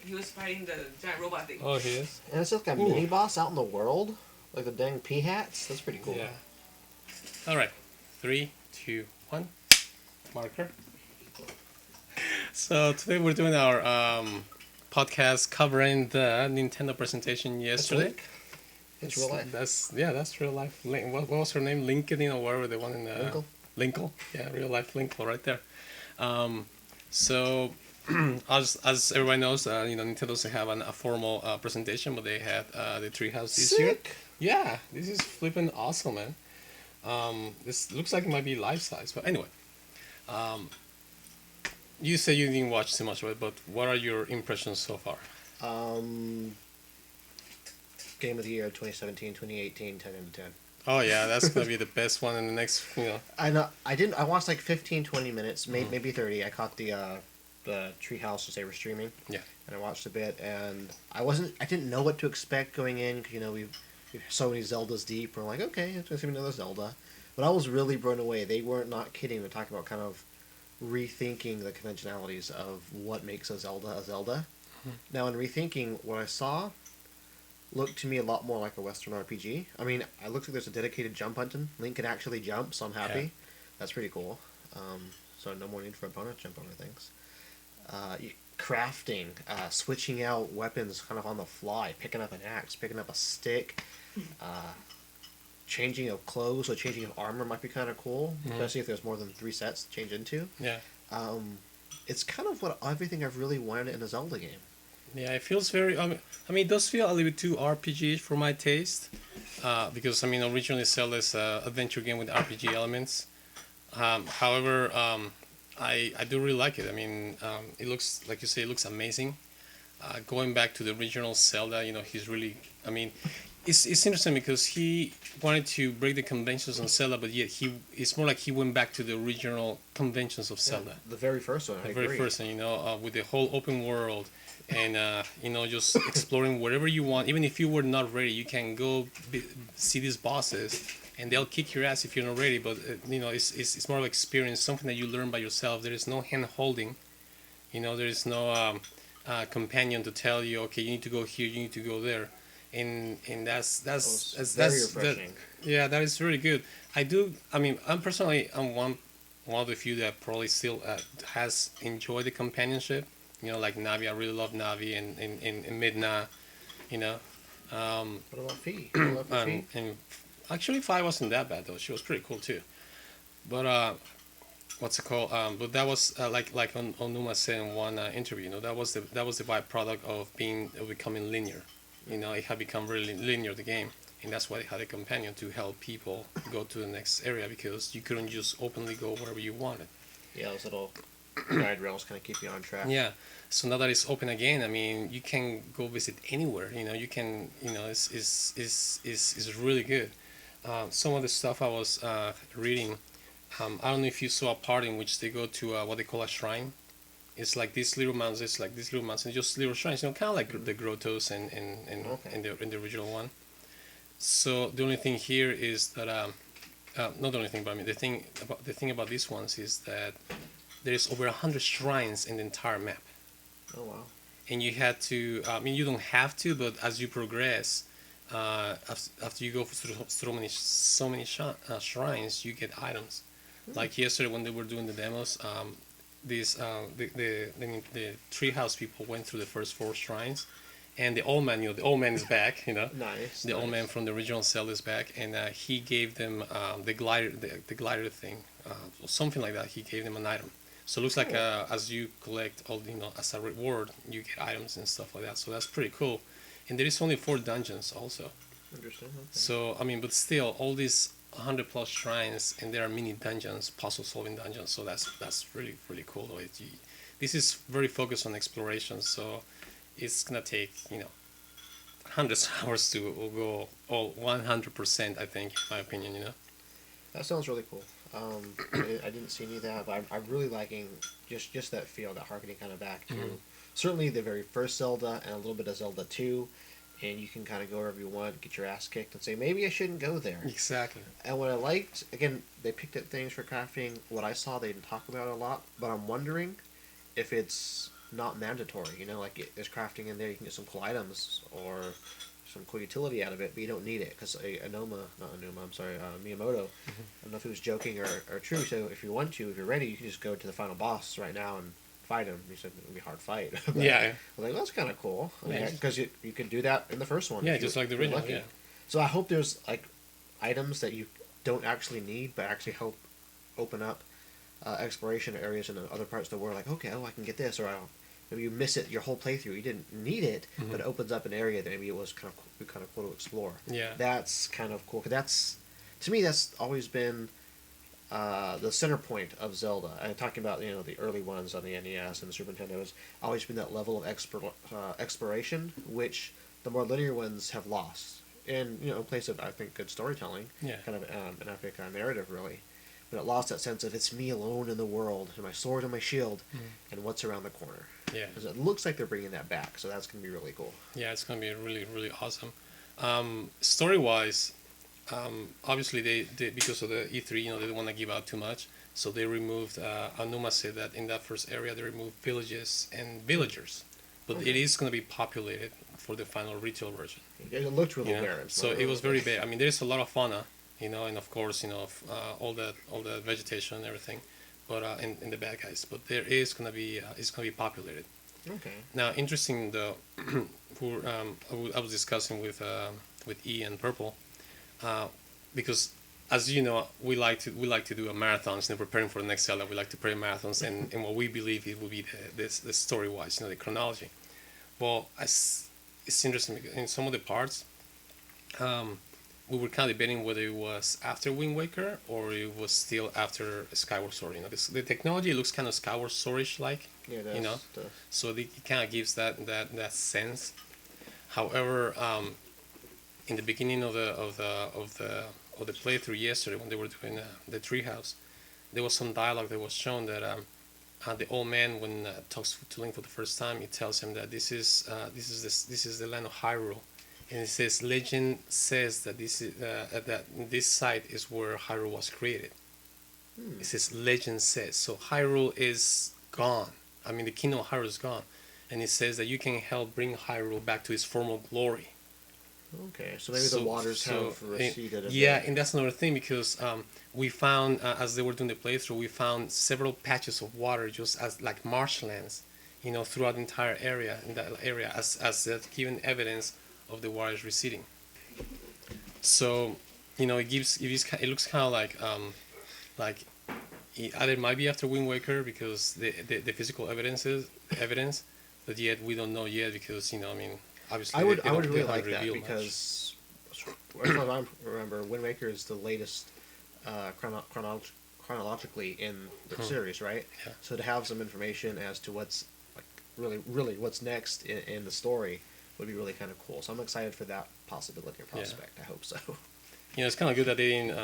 He was fighting the giant robot thing. Oh, he is? And it's like a mini boss out in the world, like the dang pea hats. That's pretty cool. Yeah. Alright. 3, 2, 1. Marker. So today we're doing our podcast covering the Nintendo presentation yesterday. It's real life. That's real life. What was her name? Lincoln, or whatever the one in Linkle. Yeah, real life Linkle right there. So as everybody knows, Nintendo doesn't have a formal presentation, but they had the Treehouse this year. Yeah, this is flipping awesome, man. This looks like it might be life size, but anyway. You say you didn't watch too much, right? But what are your impressions so far? Game of the Year 2017, 2018, 10 out of 10. Oh yeah, that's gonna be the best one in the next. I know. I watched like 15, 20 minutes, maybe 30. I caught the Treehouse as they were streaming. Yeah. And I watched a bit, and I didn't know what to expect going in. Cause, we've so many Zeldas deep. We're like, okay, it's gonna be another Zelda. But I was really blown away. They weren't not kidding. They're talking about kind of rethinking the conventionalities of what makes a Zelda a Zelda. Now, in rethinking, what I saw looked to me a lot more like a Western RPG. I mean, it looks like there's a dedicated jump button. Link can actually jump, so I'm happy. Yeah. That's pretty cool. So no more need for opponent jump over things. Crafting, switching out weapons kind of on the fly, picking up an axe, picking up a stick, changing of clothes or changing of armor might be kind of cool, especially if there's more than 3 sets to change into. Yeah. It's kind of everything I've really wanted in a Zelda game. Yeah, it feels very. It does feel a little bit too RPG for my taste, because originally Zelda's an adventure game with RPG elements. However, I do really like it. It looks, like you say, it looks amazing. Going back to the original Zelda, he's really. It's interesting because he wanted to break the conventions on Zelda, but yet it's more like he went back to the original conventions of Zelda. The very first one. The very first one, with the whole open world, and just exploring wherever you want. Even if you were not ready, you can go see these bosses, and they'll kick your ass if you're not ready. But it's more of experience, something that you learn by yourself. There is no hand holding, there is no companion to tell you, okay, you need to go here, you need to go there. And that's very refreshing. That is really good. I'm personally one of the few that probably still has enjoyed the companionship. Like Navi, I really love Navi and Midna. What about Fee? And actually, Fi wasn't that bad though. She was pretty cool too. But what's it called? But that was like Onuma said in one interview. That was the byproduct of becoming linear. It had become really linear, the game, and that's why they had a companion to help people go to the next area, because you couldn't just openly go wherever you wanted. Yeah, those little guide rails kind of keep you on track. Yeah, so now that it's open again, you can go visit anywhere. You can, it's really good. Some of the stuff I was reading, I don't know if you saw a part in which they go to what they call a shrine. It's like these little mountains, and just little shrines, kind of like the grottos and in the original one. So the only thing here is that not the only thing, but the thing about these ones is that there's over 100 shrines in the entire map. Oh wow! And you had to. You don't have to, but as you progress, after you go through so many shrines, you get items. Like yesterday when they were doing the demos. The Treehouse people went through the first 4 shrines, and the old man, is back, Nice. The old man from the original Zelda is back, and he gave them the glider thing, something like that. He gave them an item. So it looks like as you collect all, as a reward, you get items and stuff like that. So that's pretty cool. And there is only 4 dungeons also. Interesting. Okay. So but still, all these 100 plus shrines, and there are mini dungeons, puzzle solving dungeons, so that's really really cool. This is very focused on exploration, so it's gonna take hundreds of hours to go all 100%, I think, in my opinion. That sounds really cool. I didn't see any of that, but I'm really liking just that feel, that harkening kind of back to certainly the very first Zelda and a little bit of Zelda 2. And you can kind of go wherever you want, get your ass kicked, and say, maybe I shouldn't go there. Exactly. And what I liked, again, they picked up things for crafting. What I saw, they didn't talk about it a lot, but I'm wondering if it's not mandatory. You know, like there's crafting in there. You can get some cool items or some cool utility out of it, but you don't need it because Miyamoto. I don't know if he was joking or true. So if you want to, if you're ready, you can just go to the final boss right now and fight him. He said it would be a hard fight. Yeah. I was like, well, that's kind of cool. Yeah. Because you could do that in the first one. Yeah, just like the original. Yeah. So I hope there's like items that you don't actually need, but actually help open up exploration areas in other parts of the world. Like, okay, I can get this, or maybe you miss it your whole playthrough. You didn't need it, but it opens up an area that maybe it was kind of cool to explore. Yeah. That's kind of cool. 'Cause that's, to me, that's always been the center point of Zelda. And talking about the early ones on the NES and the Super Nintendo has always been that level of exploration, which the more linear ones have lost. In in place of, I think, good storytelling, kind of an epic narrative, really. But it lost that sense of it's me alone in the world, and my sword and my shield, and what's around the corner. Yeah. Because it looks like they're bringing that back, so that's going to be really cool. Yeah, it's going to be really, really awesome. Story-wise, obviously they because of the E3, they didn't want to give out too much, so they removed. Anuma said that in that first area they removed villages and villagers, but it is going to be populated for the final retail version. It looked really barren. So it was very bad. I mean, there's a lot of fauna, and of course, all that vegetation and everything, but and the bad guys. But there is gonna be it's gonna be populated. Okay. Now, interesting though, I was discussing with E and Purple, because as you know, we like to do a marathons. Preparing for the next Zelda, we like to play marathons, and what we believe it will be the story wise, the chronology. Well, it's interesting because in some of the parts, we were kind of debating whether it was after Wind Waker or it was still after Skyward Sword. The technology looks kind of Skyward Sword-ish like. Yeah, it does. So it kind of gives that sense. However, in the beginning of the playthrough yesterday, when they were doing the Treehouse, there was some dialogue that was shown that the old man, when talks to Link for the first time, he tells him that this is the land of Hyrule, and it says legend says that this site is where Hyrule was created. It says legend says, so Hyrule is gone. I mean, the kingdom of Hyrule is gone, and it says that you can help bring Hyrule back to its former glory. Okay, so maybe the waters have receded. Yeah, and that's another thing because we found as they were doing the playthrough, we found several patches of water just as like marshlands, throughout the entire area in that area as that given evidence of the waters receding. So, it looks kind of like it either might be after Wind Waker because the physical evidence, but yet we don't know yet because obviously I would really like that because as far as I remember, Wind Waker is the latest chronologically in the series, right? Yeah. So to have some information as to what's really what's next in the story would be really kind of cool. So I'm excited for that possibility or prospect. Yeah. I hope so. It's kind of good that they didn't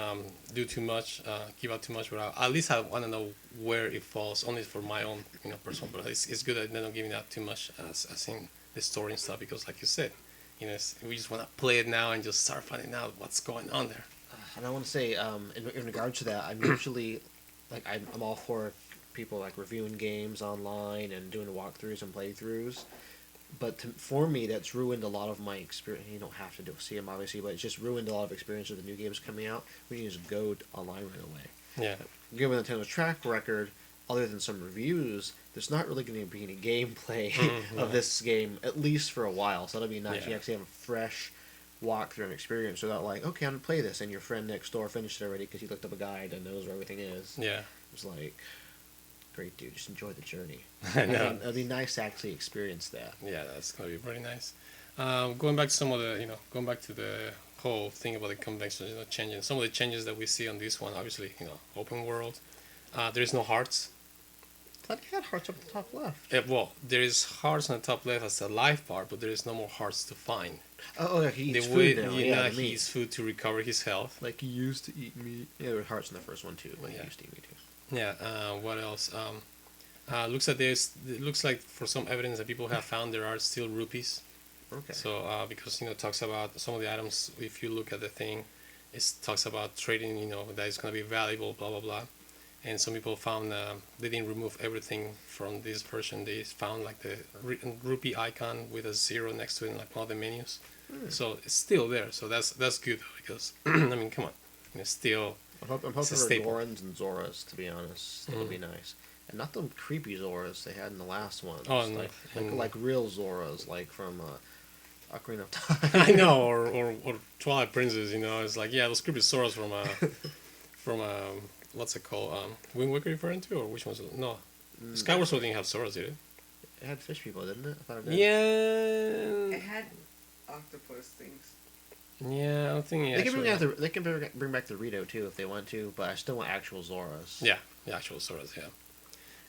do too much, give out too much, but at least I want to know where it falls, only for my own personal. But it's good that they're not giving out too much as in the story and stuff, because like you said, we just want to play it now and just start finding out what's going on there. And I want to say, in regards to that, I'm usually I'm all for people reviewing games online and doing walkthroughs and playthroughs. But for me, that's ruined a lot of my experience. You don't have to see them, obviously, but it's just ruined a lot of experience with the new games coming out. We can just go online right away. Yeah. Given Nintendo's track record, other than some reviews, there's not really going to be any gameplay of this game, at least for a while. So that'll be nice. Yeah. You actually have a fresh walkthrough and experience without okay, I'm going to play this, and your friend next door finished it already because he looked up a guide and knows where everything is. Yeah. It's great, dude. Just enjoy the journey. I know. It'd be nice to actually experience that. Yeah, that's gonna be very nice. Going back to going back to the whole thing about the convention, changing some of the changes that we see on this one. Obviously, open world. There is no hearts. I thought you had hearts up the top left. Well, there is hearts on the top left as the life part, but there is no more hearts to find. Oh, yeah, he eats food now. He eats food to recover his health. Like he used to eat meat. Yeah, there were hearts in the first one too. He used to eat meat too. Yeah. What else? It looks like for some evidence that people have found there are still rupees. Okay. So because it talks about some of the items. If you look at the thing, it talks about trading. That it's gonna be valuable. Blah blah blah. and some people found they didn't remove everything from this version. They found like the rupee icon with a zero next to it in like one of the menus. So it's still there. So that's good though, because I mean, come on, it's still. I'm hoping for Gorons and Zoras, to be honest. It would be nice. And not the creepy Zoras they had in the last one. Oh, like real Zoras, like from Ocarina of Time. I know, or Twilight Princess. You know, it's like, yeah, those creepy Zoras from what's it called? Wind Waker referring to, or which one's it? No, Skyward Sword didn't have Zoras, did it? It had fish people, didn't it? I thought it did. Yeah. It had octopus things. Yeah, I don't think They can bring back the Rito too if they want to, but I still want actual Zoras. Yeah, the actual Zoras, yeah.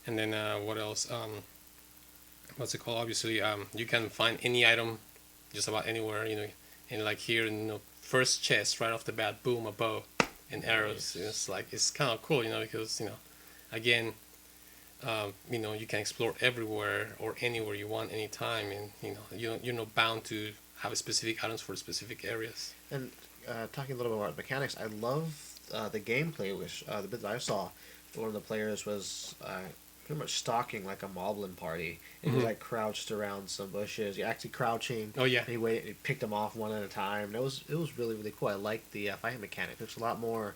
And then what else? What's it called? Obviously, you can find any item just about anywhere, you know. And like here, you know, first chest right off the bat, boom, a bow and arrows. Nice. It's like it's kind of cool, you know, because you know, again, you know, you can explore everywhere or anywhere you want, anytime, and you know, you're not bound to have specific items for specific areas. And talking a little bit about mechanics, I love the gameplay, which the bit that I saw, one of the players was pretty much stalking like a moblin party, and he like crouched around some bushes. He actually crouching. Oh yeah. And he picked them off one at a time. It was really cool. I liked the fighting mechanic. It's a lot more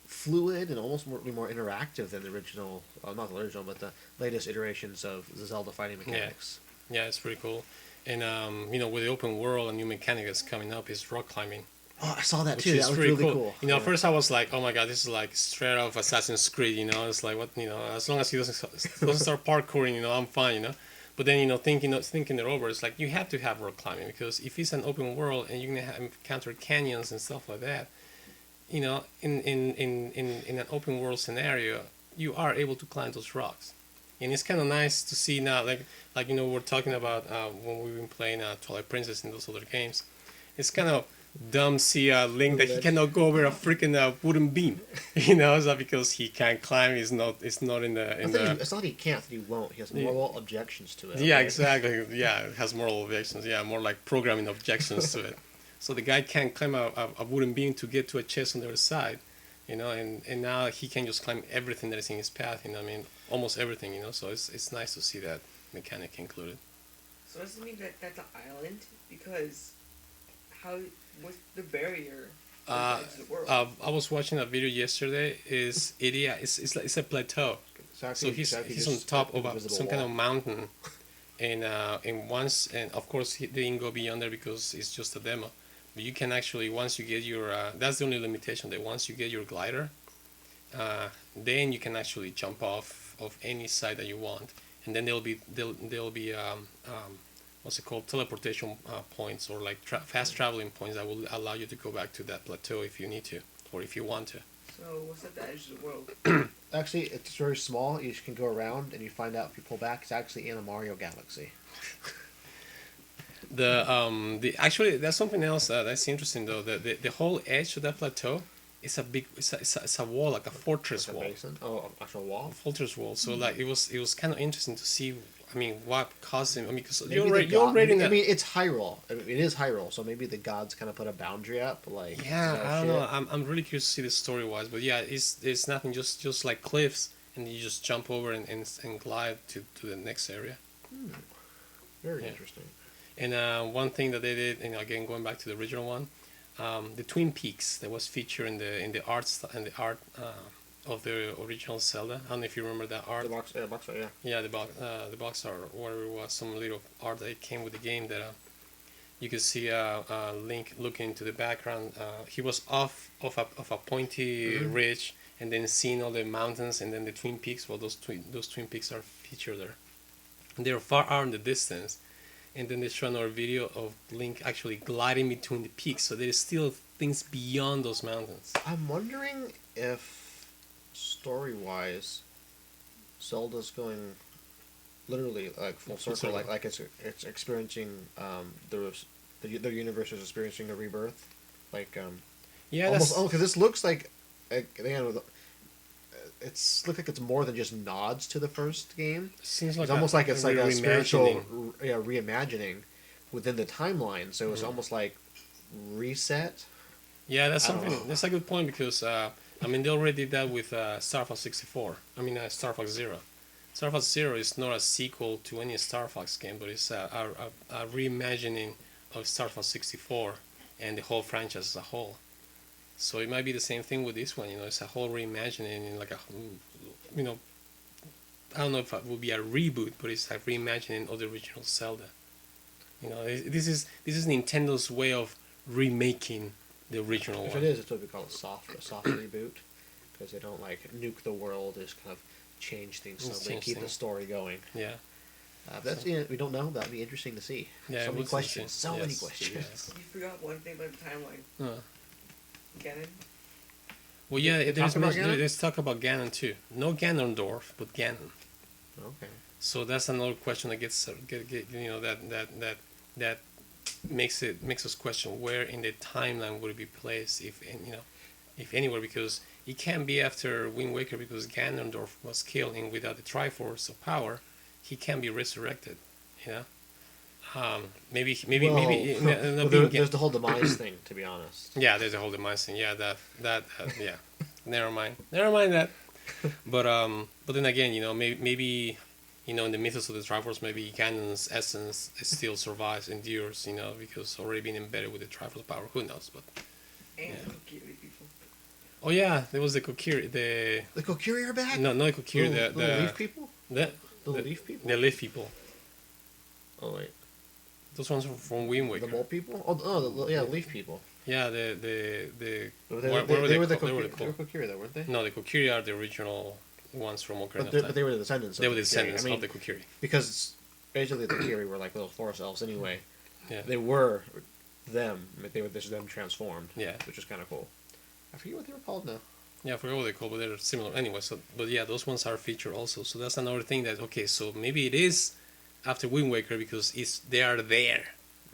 fluid and almost more interactive than the original. Well, not the original, but the latest iterations of the Zelda fighting mechanics. Yeah, it's pretty cool. And you know, with the open world, a new mechanic that's coming up is rock climbing. Oh, I saw that Which too. is That was pretty really cool. You know, at first I was like, oh my god, this is like straight off Assassin's Creed. You know, it's like what, you know, as long as he doesn't start parkouring, you know, I'm fine. You know, but then you know, thinking it over, it's like you have to have rock climbing, because if it's an open world and you're gonna encounter canyons and stuff like that, you know, in an open world scenario, you are able to climb those rocks. And it's kind of nice to see now, like you know, we're talking about when we've been playing Twilight Princess and those other games. It's kind of dumb see Link that he cannot go over a freaking wooden beam, you know, it's not because he can't climb. It's not in the. It's not that he can't, that he won't. He has moral objections to it. Yeah, okay? exactly. Yeah, it has moral objections. Yeah, more like programming objections to it. So the guy can't climb a wooden beam to get to a chest on the other side, you know, and now he can just climb everything that is in his path. You know, I mean, almost everything. You know, so it's nice to see that mechanic included. So does it mean that that's an island? Because what's the barrier to the world? I was watching a video yesterday. It's a plateau. So he's on top of some kind of mountain, and of course he didn't go beyond there because it's just a demo. But you can actually, once you get your that's the only limitation, that once you get your glider, then you can actually jump off of any side that you want, and then there'll be what's it called, teleportation points, or like fast traveling points that will allow you to go back to that plateau if you need to, or if you want to. So what's at the edge of the world? Actually, it's very small. You can go around, and you find out if you pull back, it's actually in a Mario Galaxy. Actually, that's something else that's interesting though. The whole edge of that plateau is it's a wall, like a fortress wall. Basin? Oh, actual wall. A fortress wall. So like it was kind of interesting to see. I mean, what caused him? I mean, because Maybe you're already in that. I mean, it's Hyrule. I mean, it is Hyrule, so maybe the gods kind of put a boundary up, like. Yeah, I don't know. I'm really curious to see the story wise, but yeah, it's nothing. Just like cliffs, and you just jump over and glide to the next area. Very interesting. And one thing that they did, and again going back to the original one, the Twin Peaks that was featured in the art of the original Zelda. I don't know if you remember that art. The box art, yeah. Yeah, the box art, or whatever it was, some little art that came with the game that you could see Link looking into the background. He was off of a pointy ridge, and then seeing all the mountains and then the Twin Peaks. Well, those twin peaks are featured there. And they're far out in the distance. And then they show another video of Link actually gliding between the peaks. So there is still things beyond those mountains. I'm wondering if, story-wise, Zelda's going literally like full circle, like it's experiencing their universe is experiencing a rebirth, like yeah, almost. Oh, because this looks like again, it's look like it's more than just nods to the first game. Seems like it's almost like it's like a spiritual reimagining within the timeline. So it's almost like reset. Yeah, that's something. That's a good point because I mean, they already did that with Star Fox 64. I mean, Star Fox Zero. Star Fox Zero is not a sequel to any Star Fox game, but it's a reimagining of Star Fox 64 and the whole franchise as a whole. So it might be the same thing with this one. You know, it's a whole reimagining, like a, you know, I don't know if it would be a reboot, but it's a reimagining of the original Zelda. You know, this is Nintendo's way of remaking the original If one. it is, it's what we call a soft reboot, because they don't like nuke the world. They just kind of change things so Just they change keep the things. story going. Yeah. That's So- you know, we don't know. That'd be interesting to see. Yeah, So it many was questions. interesting. So many Yes, questions. yes. You forgot one thing about the timeline. Ganon. Well, yeah, They there's talk about Ganon? let's talk about Ganon too. No Ganondorf, but Ganon. Okay. So that's another question that gets you know that makes us question where in the timeline would it be placed, if you know, if anywhere, because it can't be after Wind Waker, because Ganondorf was killed, and without the Triforce of power, he can't be resurrected. You know, maybe Well, no, there's the whole demise thing. To be honest. yeah, there's a whole demise thing. Yeah, that yeah. Never mind that. But then again, you know, maybe you know, in the mythos of the Triforce, maybe Ganon's essence still survives, endures, you know, because already been embedded with the Triforce power. Who knows? But And Yeah. Kokiri people. oh yeah, there was the Kokiri, the Kokiri are back. no, not the Kokiri, Little leaf people. the Leaf people. the leaf people. Oh wait, Those ones from Wind Waker. the mole people. Yeah, leaf people. Yeah, the They, what they, were they were the called? They were Kokiri, they were Kokiri though, weren't they? no, the Kokiri are the original ones from Ocarina of But Time. they were the descendants. They of were the Kokiri. descendants I mean, of the Kokiri. because basically the Kokiri were like little forest elves anyway. Yeah. They were them. They were just them transformed. Yeah. Which is kind of cool. I forget what they were called now. Yeah, I forgot what they're called, but they're similar anyway. So, but yeah, those ones are featured also. So that's another thing that okay. So maybe it is after Wind Waker because they are there,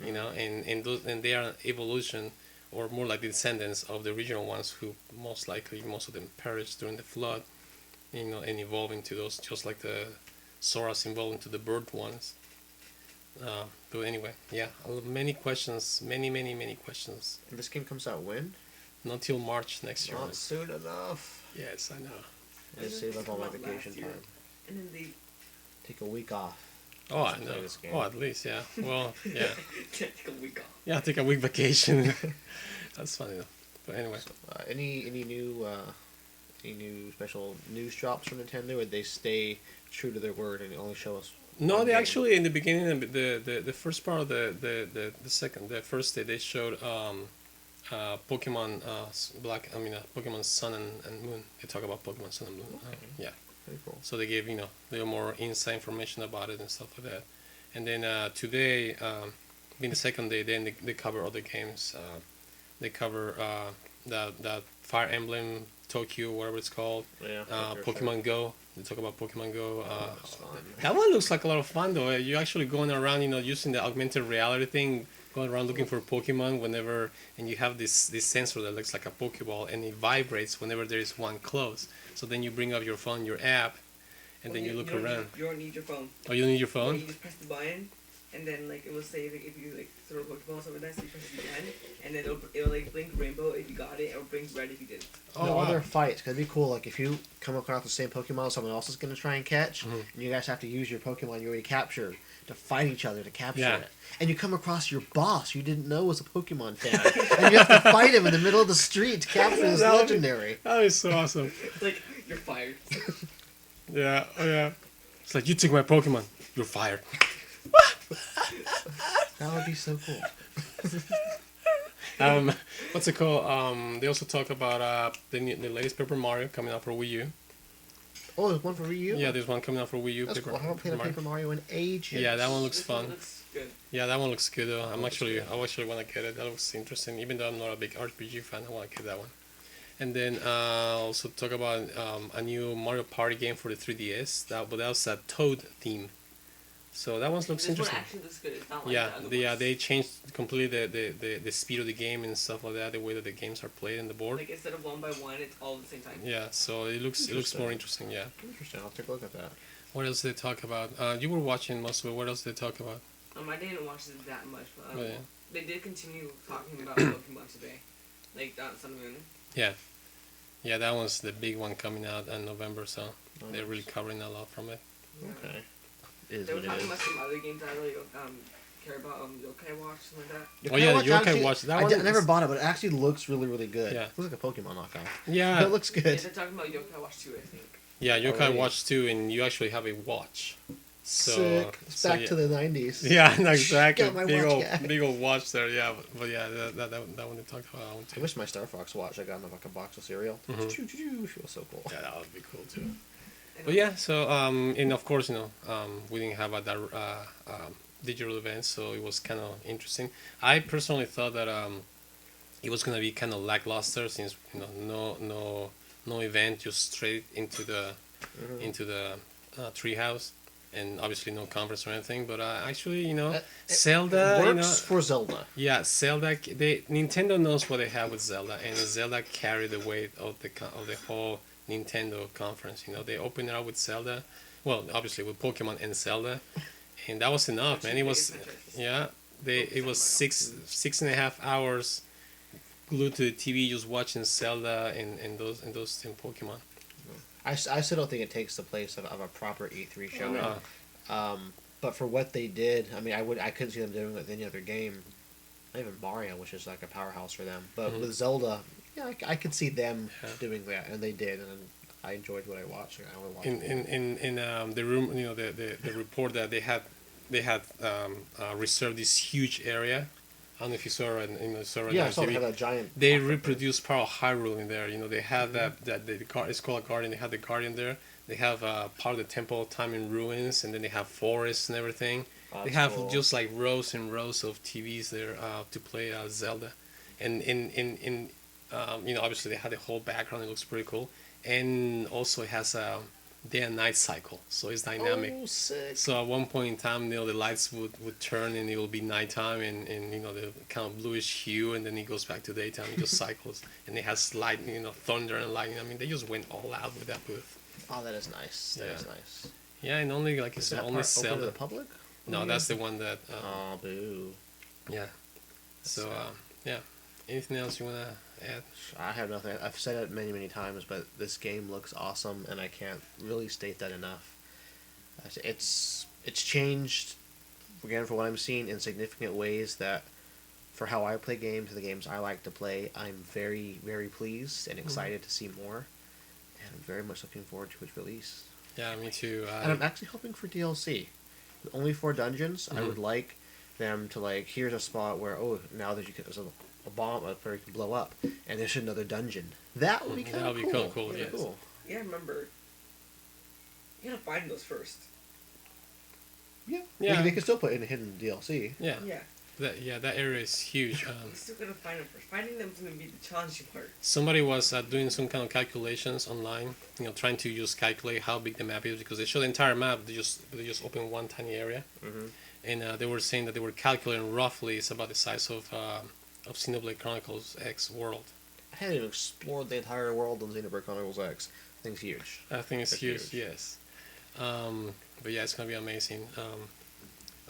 you know, and they are an evolution or more like the descendants of the original ones who most likely most of them perished during the flood, you know, and evolved into those just like the Sora's evolved into the bird ones. But anyway, yeah, many questions, many questions. And this game comes out when? Not till March next year. Not soon enough. Yes, I know. I save up all my Come out vacation last year. time. And then they Take a week off. Oh, I Play know. this game. Oh, at least, yeah. Well, yeah. take a week off. Yeah, take a week vacation. That's funny though. But anyway, Any new special news drops from Nintendo, or they stay true to their word and only show us? no, one they game? actually in the beginning, the first part of the first day they showed Pokemon Pokemon Sun and Moon. They talk about Pokemon Sun and Moon. Okay. Yeah. Very cool. So they gave, you know, a little more inside information about it and stuff like that. And then today, being the second day, then they cover other games. They cover that Fire Emblem Tokyo, whatever it's called. Yeah. Pokemon Go. They talk about Pokemon Go. That's fun. That one looks like a lot of fun though. You're actually going around, you know, using the augmented reality thing, going around looking for Pokemon whenever, and you have this sensor that looks like a Pokeball, and it vibrates whenever there is one close. So then you bring up your phone, your app, and then you look around. You don't need your phone. Oh, you don't need your Well, phone? you just press the button, and then like it will say like, if you like throw a Pokeball or something like that, so you press it again, and then it'll like blink rainbow if you got it, or blink red if you didn't. Oh, No wow. other fights, cause it'd be cool. Like if you come across the same Pokemon someone else is gonna try and catch, Mhm. and you guys have to use your Pokemon you already captured to fight each other to capture Yeah. it. And you come across your boss you didn't know was a Pokemon fan, and you have to fight him in the middle of the street to capture this That would be- legendary. That is so awesome. It's like you're fired. Yeah, oh yeah. It's like, you took my Pokemon, you're fired. That would be so cool. What's it called? They also talk about the latest Paper Mario coming out for Wii U. Oh, there's one for Wii U. Yeah, there's one coming out for Wii U. That's cool. I haven't played a Paper Mario in ages. Yeah, that one looks This fun. One looks good. Yeah, that one looks good though. I actually want to get it. That looks interesting. Even though I'm not a big RPG fan, I want to get that one. And then also talk about a new Mario Party game for the 3DS. But that was a Toad theme. So that one looks This interesting. one actually looks good. It's not like Yeah, the other ones. they changed completely the speed of the game and stuff like that. The way that the games are played in the board. Like instead of one by one, it's all at the same time. Yeah, so it looks more interesting. Yeah. Interesting. I'll take a look at that. What else did they talk about? You were watching most of it. What else did they talk about? I didn't watch it that much, but Oh, yeah. they did continue talking about Pokemon today, like Sun and Moon. Yeah. Yeah, that one's the big one coming out in November, so they're Nice. really covering a lot from it. Yeah. Okay. Is They were what it talking is. about some other games I really care about. Yokai Watch, something like that. Oh, yeah, the Yokai actually- Watch, that I, one did- I never is- bought it, but it actually looks really, really good. Yeah. It looks like a Pokemon knockoff. Yeah, But it looks Yeah, good. they're talking about Yokai Watch 2, I think. yeah, Yokai Alright. Watch 2, and you actually have a watch. So, Sick. It's so back yeah. to the 90s. Yeah, no, exactly. Got my Big watch old, back. big old watch there. Yeah, but yeah, that one they talked about. That one I too. wish my Star Fox watch I got in like a box of cereal. Mhm. She was so cool. Yeah, that would be cool too. And But yeah, so and of course, we didn't have digital event, so it was kind of interesting. I personally thought that it was gonna be kind of lackluster since no event, just straight into the Treehouse, and obviously no conference or anything. But actually, Zelda, It works for Zelda. yeah, Zelda. Nintendo knows what they have with Zelda, and Zelda carried the weight of the whole Nintendo conference. They opened it up with Zelda, well, obviously with Pokemon and Zelda, and that was enough, man. It was, yeah, it was 6.5 hours glued to the TV just watching Zelda and those Pokemon. I still don't think it takes the place of a proper E3 show. Uh, But for what they did, I mean, I couldn't see them doing it with any other game. Not even Mario, which is like a powerhouse for them. But Mhm. with Zelda, yeah, I could see them Yeah. doing that, and they did, and I enjoyed what I watched. I only watched in the room, the report that they had reserved this huge area. I don't know if you saw it, saw it yeah, I on saw they TV. had that giant. They rock reproduced part of Hyrule in there. They have it's called a Guardian. They have the Guardian there. They have part of the Temple of Time in ruins, and then they have forests and everything. Oh, They that's have cool. just like rows and rows of TVs there to play Zelda, and obviously they have the whole background. It looks pretty cool, and also it has a day and night cycle, so it's dynamic. Oh, sick. So at one point in time, the lights would turn and it will be nighttime and the kind of bluish hue, and then it goes back to daytime. It just cycles, and it has light, thunder and lightning. I mean, they just went all out with that booth. Oh, that is nice. That Yeah. is nice. Yeah, and only like I Is said, that only part open to Zelda. the public? No, that's the one that. Oh, boo. Yeah. So sad. yeah. Anything else you wanna add? I have nothing. I've said it many, many times, but this game looks awesome, and I can't really state that enough. It's changed, again, for what I'm seeing, in significant ways that, for how I play games and the games I like to play, I'm very, very pleased and excited to see more, and I'm very much looking forward to its release. Yeah, me too. And I'm actually hoping for DLC. With only 4 dungeons, I Mhm. would like them to, here's a spot where, now that there's a bomb where you can blow up, and there's another dungeon. That would be kind That of would cool. be kinda cool, That'd be yes. cool. Yeah, remember. You gotta find those first. Yeah. Yeah. They can still put in a hidden DLC. yeah. Yeah. That area is huge. You still gotta find them first. Finding them's gonna be the challenging part. Somebody was doing some kind of calculations online, trying to just calculate how big the map is, because they show the entire map. They just open one tiny area, Mm-hmm. and they were saying that they were calculating roughly it's about the size of Xenoblade Chronicles X world. I hadn't even explored the entire world on Xenoblade Chronicles X. Thing's huge. I think it's That's huge. huge. Yes. But yeah, it's gonna be amazing.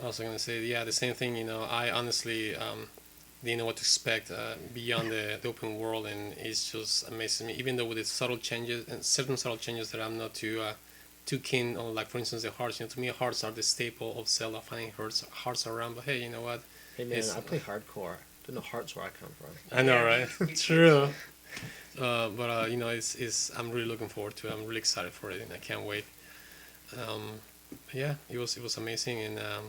I was gonna say, yeah, the same thing. I honestly didn't know what to expect beyond the open world, and it's just amazing. Even though with the subtle changes and certain subtle changes that I'm not too keen on, like for instance the hearts. To me, hearts are the staple of Zelda. Finding hearts around, but hey, you know what? Hey man, It's- I play hardcore. Don't know hearts where I come from. I know, Yeah. right? True. But it's I'm really looking forward to it. I'm really excited for it, and I can't wait. Yeah, it was amazing, and I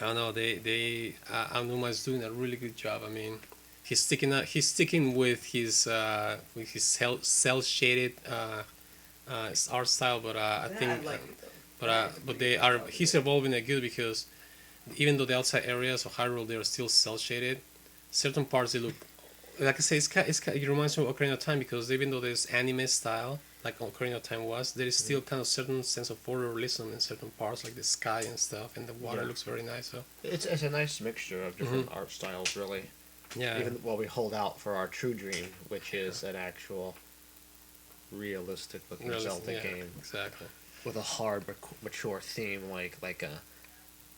don't know. Anuma is doing a really good job. I mean, he's sticking with his cell shaded art style, but I Yeah, think I like it though. but they are he's evolving it good, because even though the outside areas of Hyrule they are still cell shaded, certain parts they look, like I say, it reminds me of Ocarina of Time, because even though there's anime style like Ocarina of Time was, there is still kind of certain sense of photorealism in certain parts, like the sky and stuff, and the water Yeah. looks very nice. So It's a nice mixture of different art styles, really. yeah, Even while we hold out for our true dream, which is an actual realistic looking Zelda yeah, game exactly. with a hard, mature theme, like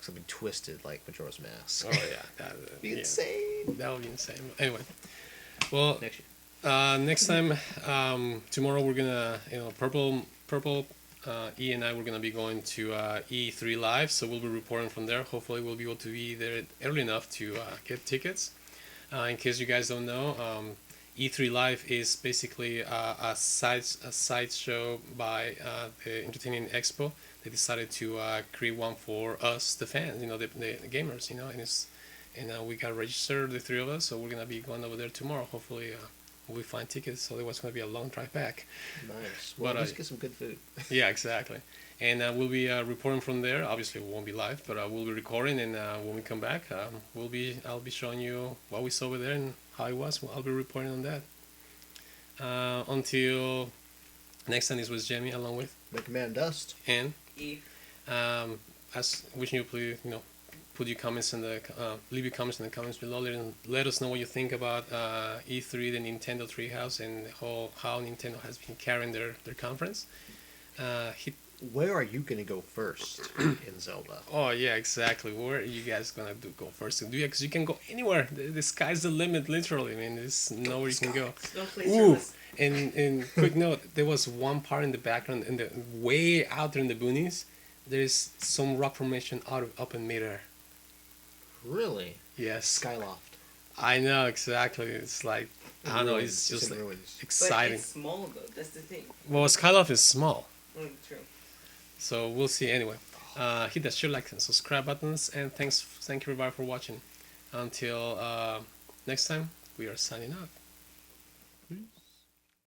something twisted, like Majora's Mask. Oh yeah, that Be yeah, insane. that would be insane. Anyway, well, Next year. Next time, tomorrow we're gonna, purple. E and I we're gonna be going to E3 live, so we'll be reporting from there. Hopefully, we'll be able to be there early enough to get tickets. In case you guys don't know, E3 Live is basically a side show by the Entertainment Expo. They decided to create one for us, the fans, the gamers, and we got registered, the three of us, so we're gonna be going over there tomorrow. Hopefully, we find tickets. So it was gonna be a long drive back. Nice. Well, let's get some good food. Yeah, exactly. And we'll be reporting from there. Obviously, we won't be live, but we'll be recording. And when we come back, I'll be showing you what we saw over there and how it was. I'll be reporting on that. Until next time, this was Jamie along with Make Man Dust. and Eve. as wishing you please put your comments leave your comments in the comments below. Let us know what you think about E3, the Nintendo Treehouse, and how Nintendo has been carrying their conference. Hit Where are you gonna go first in Zelda? Oh yeah, exactly. Where are you guys gonna go first? Because you can go anywhere. The sky's the limit, literally. I mean, there's nowhere you can go. No place Ooh, for us. and quick note: there was one part in the background, in the way out there in the boonies. There's some rock formation up in midair. Really? Yes, Skyloft. I know exactly. It's like I don't know. It's just in like ruins. But exciting. it's small though. That's the thing. Well, Skyloft is small, True. so we'll see. Anyway, hit that share, like, and subscribe buttons, and thank you everybody for watching. Until next time, we are signing out.